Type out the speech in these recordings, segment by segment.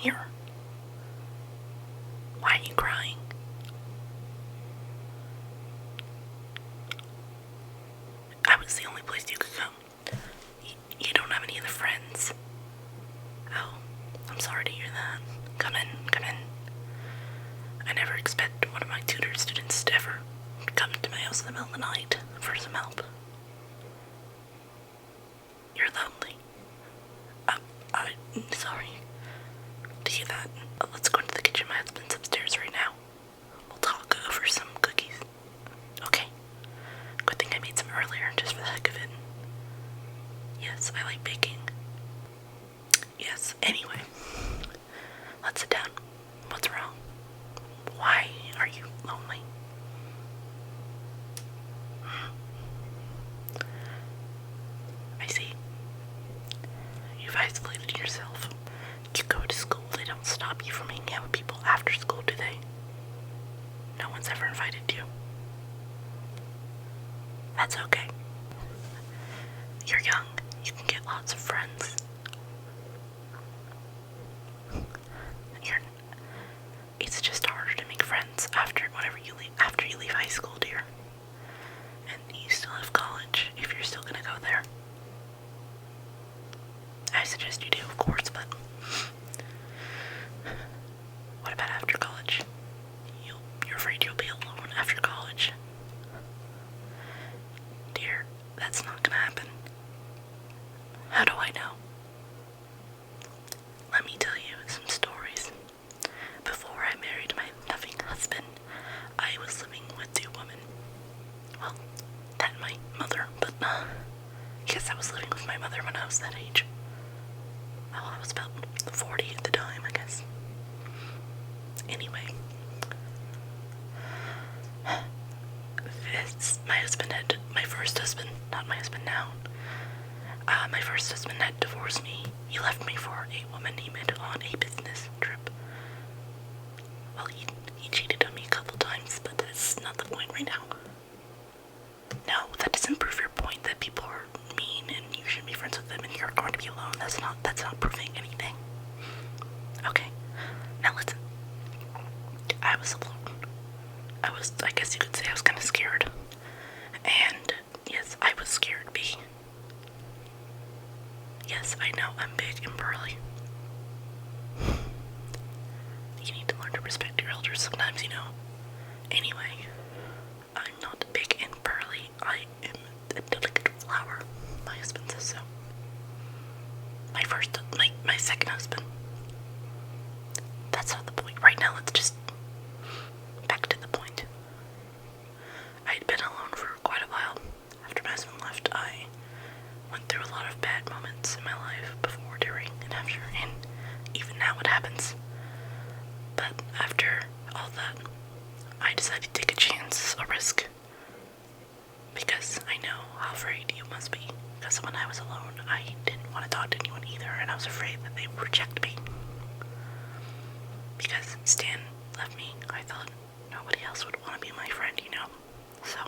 here. Why are you crying? I was the only place you could go. You don't have any other friends. Oh, I'm sorry to hear that. Come in, come in. I never expect one of my tutor students to ever come to my house in the middle of the night for some help. You're lonely. I'm sorry to hear that. Let's go into the kitchen. My husband's upstairs right now. We'll talk over some cookies. Okay. Good thing I made some earlier, just for the heck of it. Yes, I like baking. Yes, anyway. Let's sit down. What's wrong? Why are you lonely? I see. You've isolated yourself. You go to school, they don't stop you from hanging out with people after school, do they? No one's ever invited you. That's okay. You're young. You can get lots of friends. It's just harder to make friends after you leave high school, dear. And you still have college if you're still gonna go there. I suggest you do, of course, but what about after college? You're afraid you'll be alone after college. Dear, that's not gonna happen. How do I know? Let me tell you some stories. Before I married my loving husband, I was living with two women. Well, that and my mother, but yes, I was living with my mother when I was that age. Well, I was about 40 at the time, I guess. Anyway, my first husband, not my husband now. My first husband had divorced me. He left me for a woman he met on a business trip. Well, he cheated on me a couple times, but that's not the point right now. No, that doesn't prove your point that people are mean and you shouldn't be friends with them and you're going to be alone. That's not proving anything. Okay, now listen. I was alone. I guess you could say I was kind of scared. And yes, I was scared, B. Yes, I know, I'm big and burly. You need to learn to respect your elders sometimes, you know. Anyway, I'm not big and burly. I am a delicate flower. My husband says so. My second husband. That's not the point. Right now, let's just back to the point. I had been alone for quite a while. After my husband left, I went through a lot of bad moments in my life before, during, and after, and even now it happens. But after all that, I decided to take a chance, a risk. Because I know how afraid you must be. Because when I was alone, I didn't want to talk to anyone either, and I was afraid that they would reject me. Because Stan left me, I thought nobody else would want to be my friend, you know. So,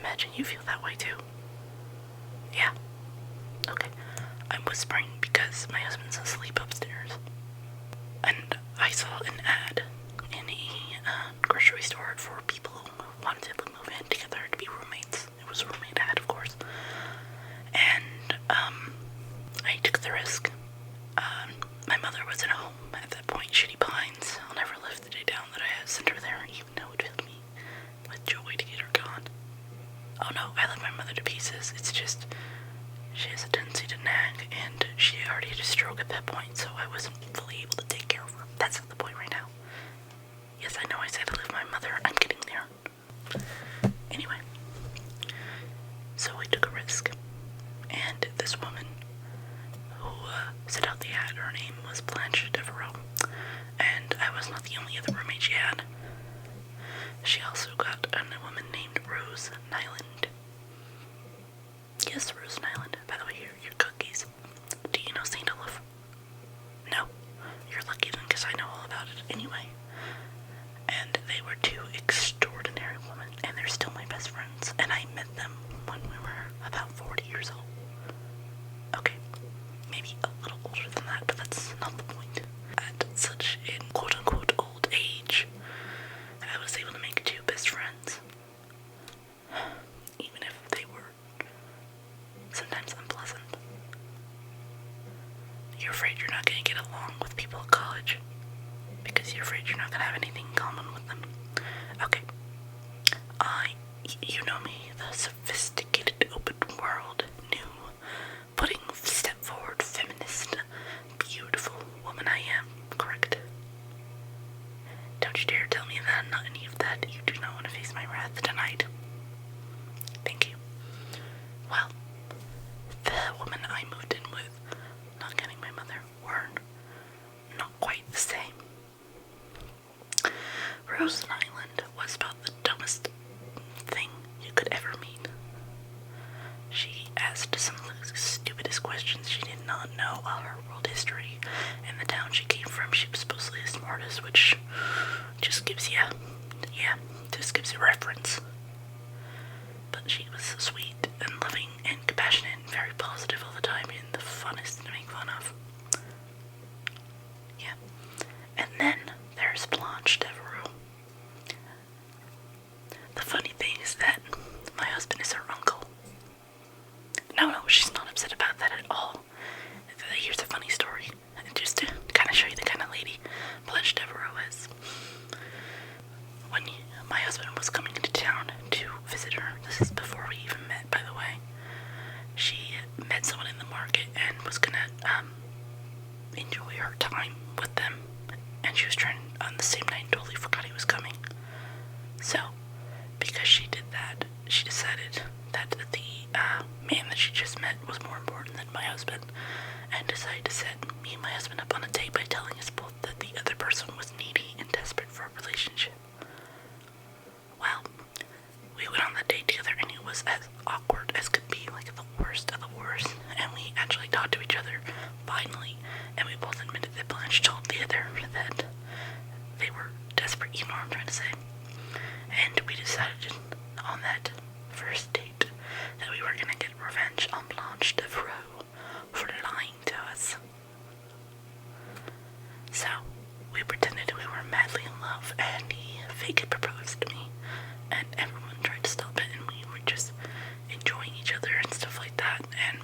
imagine you feel that way too. Yeah. Okay. I'm whispering because my husband's asleep upstairs. And I saw an ad in a grocery store for people who wanted to move in together to be roommates. It was a roommate ad, of course. And, I took the risk. My mother was at home at that point, Shitty Pines. I'll never live the day down that I sent her there, even though it filled me with joy to get her gone. Oh no, I love my mother to pieces. It's just, she has a tendency to nag, and she already had a stroke at that point, so I wasn't fully able to take care of her. That's not the point right now. Yes, I know I said I live with my mother. I'm getting there. Anyway, so I took a risk, and this woman who set out the ad, her name was Blanches and I was not the only other roommate she had. She also got a woman named Rose Nyland. Yes, Rose Nyland. By the way, your cookies. Do you know St. Olaf? No. You're lucky then, because I know all about it anyway. And they were two extraordinary women, and they're still my best friends. And I met them when we were about 40 years old. Okay, maybe a little older than that, but that's not the point. At such you're afraid you're not going to get along with people at college. Because you're afraid you're not going to have anything in common with them. Okay. You know me, the sophisticated, open world, new, putting step forward, feminist, beautiful woman I am, correct? Don't you dare tell me that I'm not any of that. You do not want to face my wrath tonight. Thank you. Well, the woman I moved in with, not counting my mother, were not quite the same. Rose Island was about the dumbest thing you could ever meet. She asked some of the stupidest questions. She did not know all her world history and the town she came from. She was supposedly the smartest, which just gives you reference. But she was sweet and loving and compassionate and very positive all the time and the funnest to make fun of. Yeah. And then there's Blanche Devereaux. The funny thing is that my husband is her uncle. No, she's not upset about that at all. Here's a funny story, just to kind of show you the kind of lady Blanche Devereaux is. When my husband was coming into town to visit her, this is before we even met, by the way, she met someone in the market and was gonna enjoy her time with them, and she was trying on the same night and totally forgot he was coming. So, because she did that, she decided that the man that she just met was more important than my husband, and decided to set me and my husband up on a date by telling us both that the other person was needy and desperate for a relationship. Well, we went on the date together, and it was as awkward as could be, like the worst of the worst, and we actually talked to each other, finally, and we both admitted that Blanche told the other that they were desperate, you know what I'm trying to say, and we decided on that first date that we were going to get revenge on Blanche Devereaux for lying to us. So, we pretended we were madly in love, and he faked proposed to me, and everyone tried to stop it, and we were just enjoying each other and stuff like that, and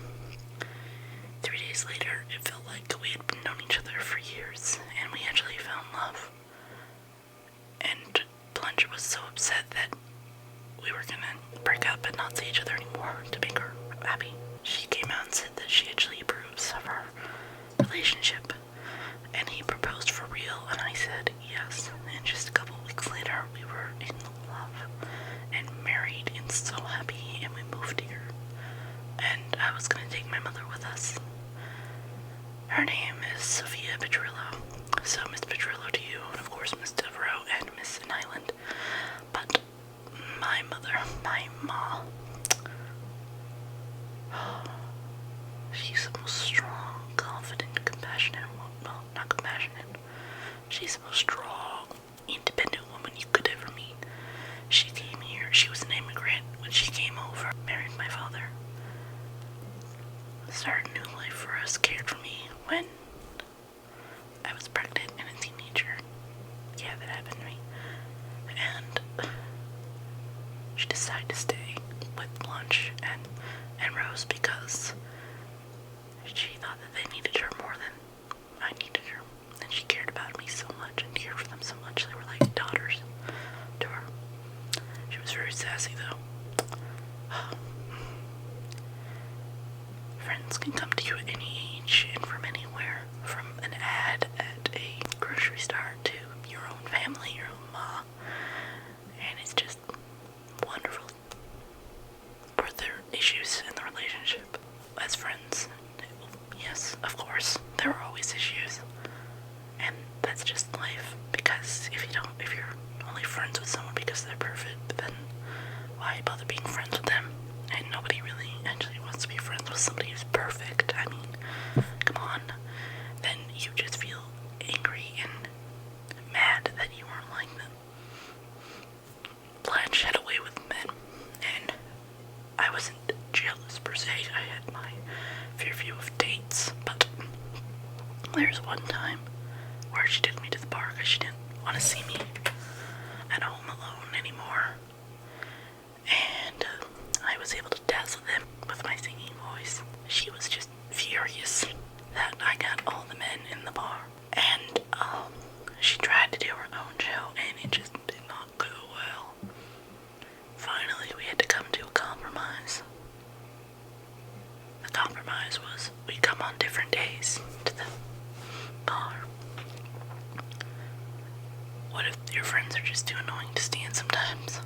3 days later, it felt like we had known each other for years, and we actually fell in love. And Blanche was so upset that we were gonna break up and not see each other anymore to make her happy. She came out and said that she actually approves of our relationship, and he proposed for real, and I said yes. And just a couple weeks later, we were in love and married and so happy, and we moved here. And I was gonna take my mother with us. Her name is Sophia Petrillo. So Miss Petrillo to you, and of course Miss Devereaux and Miss Nyland. But my mother, my ma, she's the most strong, confident, compassionate, well, not compassionate, she's the most strong, independent woman you could ever meet. She came here, she was an immigrant when she came over, married my father, started a new life for us, cared for me when I was pregnant and a teenager. Yeah, that happened to me. And she decided to stay with Blanche and Rose because she thought that they needed her more than I needed her. And she cared about me so much and cared for them so much. They were like daughters to her. She was very sassy though. Friends can come to you at any age and from anywhere, from an ad at a grocery store to your own family, your own ma, and it's just wonderful. Were there issues in the relationship as friends? Yes, of course, there are always issues, and that's just life, because if you're only friends with someone because they're perfect, then why bother being friends with them? And nobody really actually wants to be friends with somebody who's perfect. I mean, come on. Then you just feel angry and mad that you weren't like them. Blanche had a way with men, and I wasn't jealous per se. I had my fair view of dates, but there's one time where she took me to the bar because she didn't want to see me at home alone anymore. And I was able to dazzle them with my singing voice. She was just furious that I got all on different days to the bar. What if your friends are just too annoying to stand sometimes?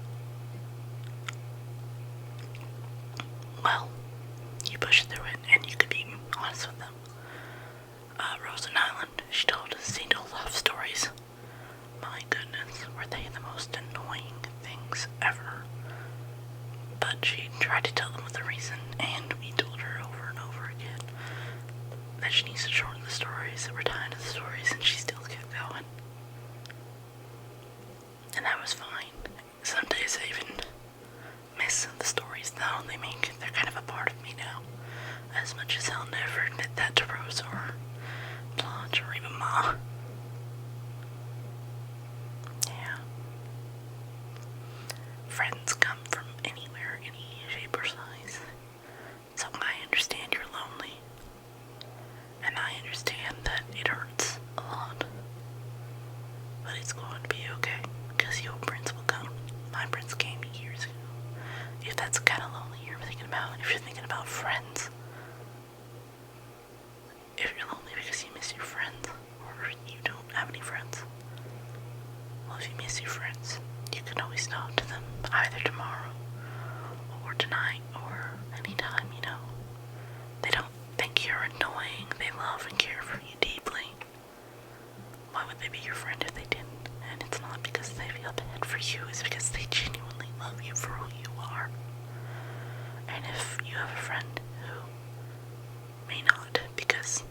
Well, you push through it and you could be honest with them. Rose and Island, she told love stories. My goodness, were they the most annoying things ever. But she tried to tell them with a reason, and we told her over and over again that she needs to shorten the stories, that we're tired of the stories, and she still kept going. And that was fine. Some days I even miss the stories now they make. They're kind of a part of me now. As much as I'll never admit that to Rose or Blanche or even Ma. Yeah. Friends come from anywhere, any shape or size. So I understand you're lonely. And I understand that it hurts a lot. But it's going to be okay, because your prince will come. My prince came years ago. If that's the kind of lonely you're thinking about, if you're thinking about friends, if you're lonely because you miss your friends, or you don't have any friends, well, if you miss your friends, you can always talk to them either tomorrow, or tonight, or anytime, They don't think you're annoying, they love and care for you deeply. Why would they be your friend if they didn't? And it's not because they feel bad for you, it's because they genuinely love you for who you are. And if you have a friend who may not, because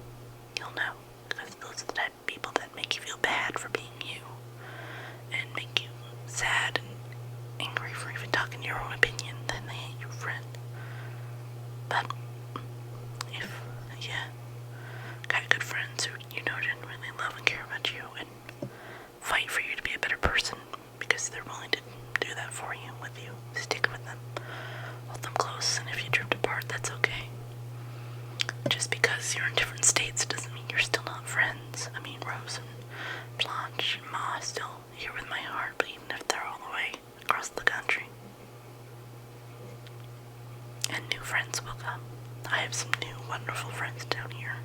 you'll know, because those are the type of people that make you feel bad for being you, and make you sad and angry for even talking your own opinion, then they ain't your friend. But if you got good friends who genuinely love and care about you and fight for you to be a better person because they're willing to do that for you, with you, stick with them, hold them close, and if you drift apart, that's okay. Just because you're in different states doesn't mean you're still not friends. I mean, Rose and Blanche and Ma are still here with my heart, but even if they're all the way across the country. And new friends will come. I have some new wonderful friends down here.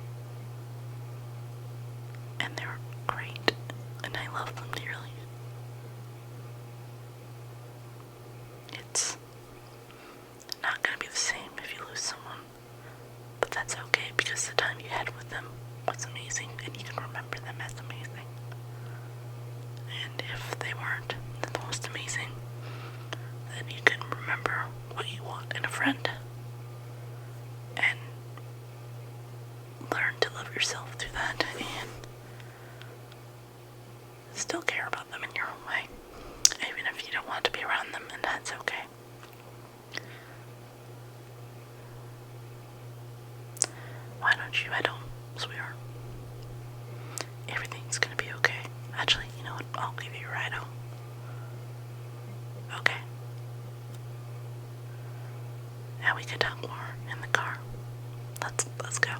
And they're great, and I love them dearly. It's not going to be the same if you lose someone, but that's okay because the time you had with them was amazing, and you can remember them as amazing. And if they weren't the most amazing, then you can remember what you want in a friend, and learn to love yourself through that, and still care about them in your own way, even if you don't want to be around them, and that's okay. Why don't you head home, sweetheart? Everything's gonna be okay. Actually, you know what? I'll give you a ride home. Okay. Now we can talk more in the car. Let's go.